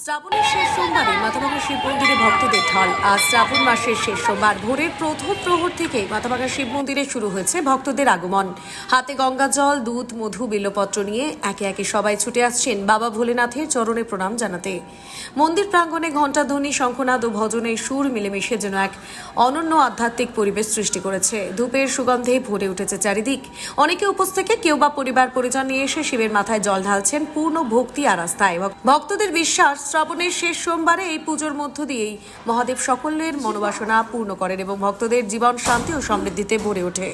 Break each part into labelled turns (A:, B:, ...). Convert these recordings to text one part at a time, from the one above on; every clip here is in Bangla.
A: শ্রাবণের শেষ সোমবারে মাথাভাঙা শিব মন্দিরে ভক্তদের ঢল। আজ শ্রাবণ মাসের শেষ সোমবার ভোরের প্রথম প্রহর থেকেই মাথাভাঙা শিব মন্দিরে শুরু হয়েছে ভক্তদের আগমন। হাতে গঙ্গা জল, দুধ, মধু, বিল্লপত্র নিয়ে একে একে সবাই ছুটে আসছেন বাবা ভোলেনাথের চরণে প্রণাম জানাতে। মন্দির প্রাঙ্গণে ঘণ্টাধ্বনি, শঙ্খনাদ ও ভজনের সুর মিলেমিশে যেন এক অনন্য আধ্যাত্মিক পরিবেশ সৃষ্টি করেছে। ধূপের সুগন্ধে ভরে উঠেছে চারিদিক। অনেকে উপোস থেকে, কেউ বা পরিবার পরিজন নিয়ে এসে শিবের মাথায় জল ঢালছেন পূর্ণ ভক্তি আর আস্থায়। ভক্তদের বিশ্বাস, শ্রাবণের শেষ সোমবারে এই পুজোর মধ্য দিয়েই মহাদেব সকলের মনোবাসনা পূর্ণ করেন এবং ভক্তদের জীবন শান্তি ও সমৃদ্ধিতে ভরে ওঠে।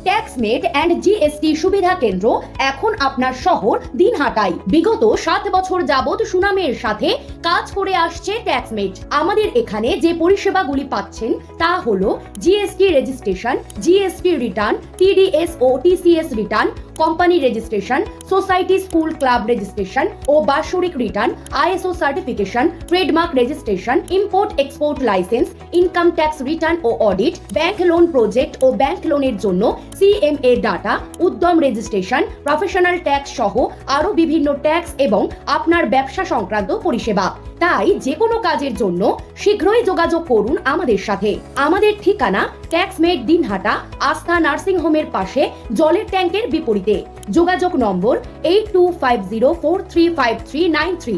B: ট্যাক্সমেট অ্যান্ড জিএসটি সুবিধা কেন্দ্র এখন আপনার শহর দিনহাটায়। বিগত 7 বছর যাবত সুনামের সাথে কাজ করে আসছে ট্যাক্সমেট। আমাদের এখানে যে পরিষেবাগুলি পাচ্ছেন তা হলো GST registration, GST return, TDS ও TCS return, company registration, society, school, club registration ও বাৎসরিক return, ISO certification, trademark registration, import export license, income tax return ও অডিট, ব্যাংক লোন প্রজেক্ট ও ব্যাংক লোনের জন্য CMA data, Udyam registration, professional tax সহ আরো বিভিন্ন ট্যাক্স এবং আপনার ব্যবসা সংক্রান্ত পরিষেবা। তাই যে কোনো কাজের জন্য শীঘ্রই যোগাযোগ করুন আমাদের সাথে। আমাদের ঠিকানা ট্যাক্সমেট দিনহাটা, আস্থা নার্সিং হোমের পাশে, জলের ট্যাঙ্কের বিপরীতে। যোগাযোগ নম্বর 8250435393।